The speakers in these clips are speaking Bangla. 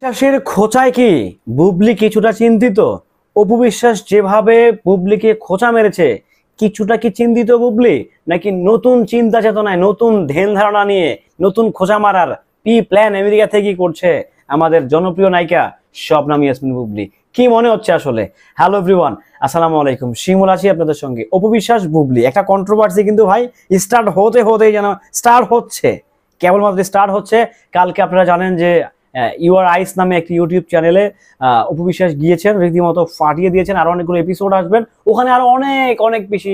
বিশ্বাসের খোঁচায় কি বুবলি কিছুটা চিন্তিত? অপু বিশ্বাস যেভাবে বুবলিকে খোঁচা মেরেছে, কিছুটা কি চিন্তিত বুবলি, নাকি নতুন চিন্তা চেতনায়, নতুন ধ্যান ধারণা নিয়ে নতুন খোঁচা মারার প্ল্যান আমেরিকা থেকে করছে আমাদের জনপ্রিয় নায়িকা শবনম ইয়াসমিন বুবলি? কি মনে হচ্ছে আসলে? হ্যালো এভরিওয়ান, আসসালামু আলাইকুম, শিমুল আছি আপনাদের সঙ্গে। অপু বিশ্বাস বুবলি একটা কন্ট্রোভার্সি কিন্তু ভাই স্টার্ট হতেই যেন স্টার্ট হচ্ছে, কেবলমাত্র স্টার্ট হচ্ছে। কালকে আপনারা জানেন যে ইউআর আইস নামে একটি ইউটিউব চ্যানেলে অপু বিশ্বাস গিয়েছেন, রীতিমতো ফাটিয়ে দিয়েছেন। আরো অনেকগুলো এপিসোড আসবেন, ওখানে আরো অনেক অনেক বেশি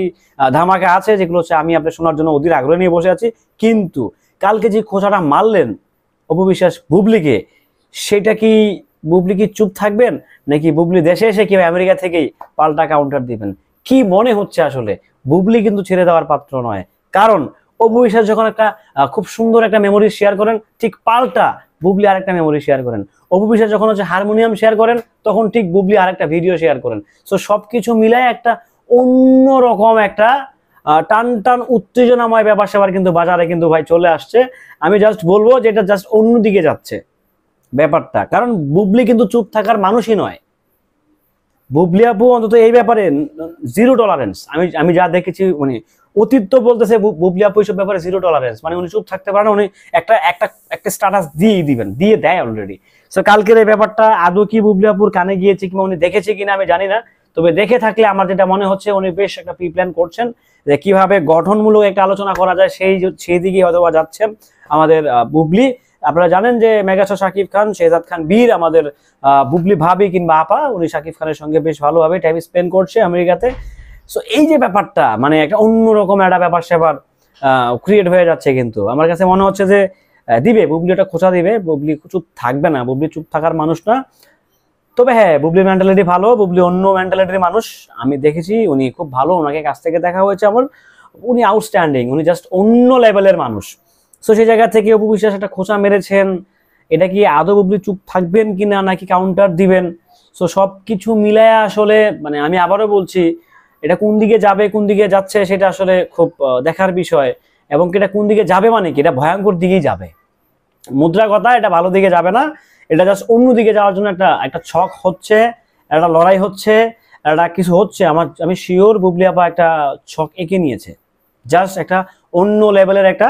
ধামাকা আছে, যেগুলো হচ্ছে আমি আপনার শোনার জন্য অধীর আগ্রহ নিয়ে বসে আছি। কিন্তু কালকে যে খোঁচাটা মারলেন অপু বিশ্বাস বুবলিকে, সেটা কি বুবলি কি চুপ থাকবেন, নাকি বুবলি দেশে এসে কেউ আমেরিকা থেকেই পাল্টা কাউন্টার দিবেন? কি মনে হচ্ছে আসলে? বুবলি কিন্তু ছেড়ে দেওয়ার পাত্র নয়, কারণ অপু বিশ্বাস যখন একটা খুব সুন্দর একটা মেমোরি শেয়ার করেন, ঠিক পাল্টা বুবলি আরেকটা মেমোরি শেয়ার করেন। অপু বিশ্বাস যখন হচ্ছে হারমোনিয়াম শেয়ার করেন, তখন ঠিক বুবলি আরেকটা ভিডিও শেয়ার করেন। সো সবকিছু মিলায় একটা অন্যরকম একটা টান টান উত্তেজনাময় ব্যাপার স্যাপার কিন্তু বাজারে কিন্তু ভাই চলে আসছে। আমি জাস্ট বলবো যে এটা জাস্ট অন্যদিকে যাচ্ছে ব্যাপারটা, কারণ বুবলি কিন্তু চুপ থাকার মানুষই নয়। বুবলি আপু অন্তত এই ব্যাপারে জিরো টলারেন্স। আমি আমি যা দেখেছি, মানে অতীত তো বলতেছে বুবলি আপু এইসব ব্যাপারে জিরো টলারেন্স, মানে উনি চুপ থাকতে পারেন, উনি একটা একটা একটা স্ট্যাটাস দিয়ে দেয় অলরেডি। সো কালকের এই ব্যাপারটা আদৌ কি বুবলি আপুর কানে গিয়েছে কিংবা উনি দেখেছে কিনা আমি জানি না, তবে দেখে থাকলে আমার যেটা মনে হচ্ছে উনি বেশ একটা প্রি প্ল্যান করছেন যে কিভাবে গঠনমূলক একটা আলোচনা করা যায়, সেই দিকে হয়তো যাচ্ছেন আমাদের বুবলি। আপনারা জানেন যে মেগাস্টার শাকিব খান, শেহজাদ খান বীর, আমাদের বুবলি ভাবি কিংবা আপা, উনি শাকিব খানের সঙ্গে বেশ ভালোভাবে টাইম স্পেন্ড করছে আমেরিকাতে। সো এই যে ব্যাপারটা, মানে একটা অন্যরকম একটা ব্যাপার সেবার ক্রিয়েট হয়ে যাচ্ছে, কিন্তু আমার কাছে মনে হচ্ছে যে দিবে বুবলি, একটা খোঁচা দিবে। বুবলি চুপ থাকবে না, বুবলি চুপ থাকার মানুষ না। তবে হ্যাঁ, বুবলি মেন্টালিটি ভালো, বুবলি অন্য মেন্টালিটির মানুষ। আমি দেখেছি উনি খুব ভালো, ওনাকে কাছ থেকে দেখা হয়েছে আমার, উনি আউটস্ট্যান্ডিং, উনি জাস্ট অন্য লেভেলের মানুষ। সো সেই জায়গা থেকে অপু বিশ্বাস একটা খোঁচা মেরেছেন, এটা কি আদৌ বুবলি চুপ থাকবেন কিনা, নাকি কাউন্টার দিবেন? সো সবকিছু মিলায় আসলে, মানে আমি আবারও বলছি, এটা কোন দিকে যাবে, কোন দিকে যাচ্ছে, সেটা আসলে খুব দেখার বিষয়। এবং এটা কোন দিকে যাবে মানে কি, এটা ভয়ঙ্কর দিকেই যাবে। মুদ্রা কথা, এটা ভালো দিকে যাবে না, এটা জাস্ট অন্য দিকে যাওয়ার জন্য একটা একটা ছক হচ্ছে, একটা লড়াই হচ্ছে, একটা কিছু হচ্ছে। আমি শিওর বুবলি আপা একটা ছক এঁকে নিয়েছে, জাস্ট একটা অন্য লেভেলের একটা।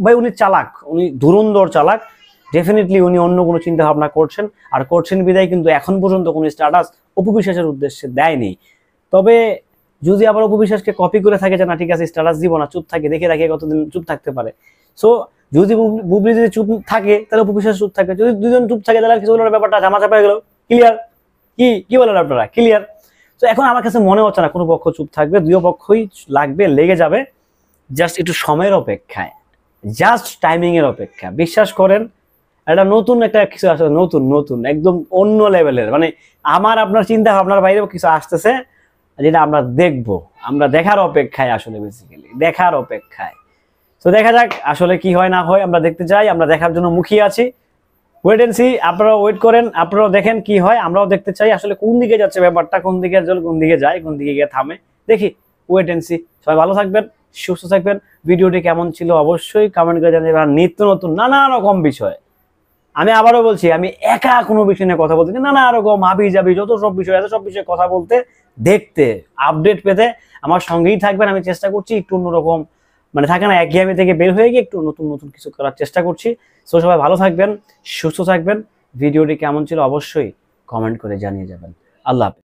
ভাই উনি চালাক, উনি ধুরন্ধর চালাক। ডেফিনেটলি উনি অন্য কোনো চিন্তা ভাবনা করছেন, আর করছেন বিদায় কিন্তু এখন পর্যন্ত কোনো স্ট্যাটাস অপু বিশ্বাসের উদ্দেশ্যে দেয়নি। তবে যদি আবার অপু বিশ্বাসকে কপি করে থাকে যে না ঠিক আছে স্ট্যাটাস দিব না, চুপ থাকে, দেখে রাখে কতদিন চুপ থাকতে পারে। সো যদি বুবলি যদি চুপ থাকে, তাহলে অপু বিশ্বাস চুপ থাকে। যদি দুজন চুপ থাকে, তাহলে কিছু ব্যাপারটা ধামাচাপা হয়ে গেল। ক্লিয়ার? কি বলেন আপনারা? ক্লিয়ার? তো এখন আমার কাছে মনে হচ্ছে না কোনো পক্ষ চুপ থাকবে, দুই পক্ষই লাগবে, লেগে যাবে। জাস্ট একটু সময়ের অপেক্ষায়, জাস্ট টাইমিং এর অপেক্ষা। বিশ্বাস করেন, একটা নতুন একটা কিছু আসলে, নতুন নতুন একদম অন্য লেভেলের, মানে আমার আপনার চিন্তা ভাবনার বাইরেও কিছু আসতেছে, যেটা আমরা দেখবো। আমরা দেখার অপেক্ষায়, আসলে বেসিক্যালি দেখার অপেক্ষায়। তো দেখা যাক আসলে কি হয় না হয়, আমরা দেখতে চাই, আমরা দেখার জন্য মুখিয়ে আছি। ওয়েট এন্ড সি, আপনারাও ওয়েট করেন, আপনারাও দেখেন কি হয়, আমরাও দেখতে চাই আসলে কোন দিকে যাচ্ছে ব্যাপারটা, কোন দিকে চলে, কোন দিকে যায়, কোন দিকে গিয়ে থামে, দেখি। Wait and see. সবাই ভালো থাকবেন, সুস্থ থাকবেন। ভিডিওটি কেমন ছিল অবশ্যই কমেন্ট করে জানাবেন। নিত্য নতুন নানা রকম বিষয়, আমি আবারও বলছি, আমি একা কোনো বিষয় নিয়ে কথা বলতে, নানা রকম হাবি যাবি যত সব বিষয় আছে, সব বিষয়ে কথা বলতে, দেখতে, আপডেট পেতে আমার সঙ্গেই থাকবেন। আমি চেষ্টা করছি একটু অন্যরকম, মানে থাকে না একঘেয়েমি থেকে বের হয়ে গিয়ে একটু নতুন নতুন কিছু করার চেষ্টা করছি। সো সবাই ভালো থাকবেন, সুস্থ থাকবেন। ভিডিওটি কেমন ছিল অবশ্যই কমেন্ট করে জানিয়ে যাবেন। আল্লাহ হাফেজ।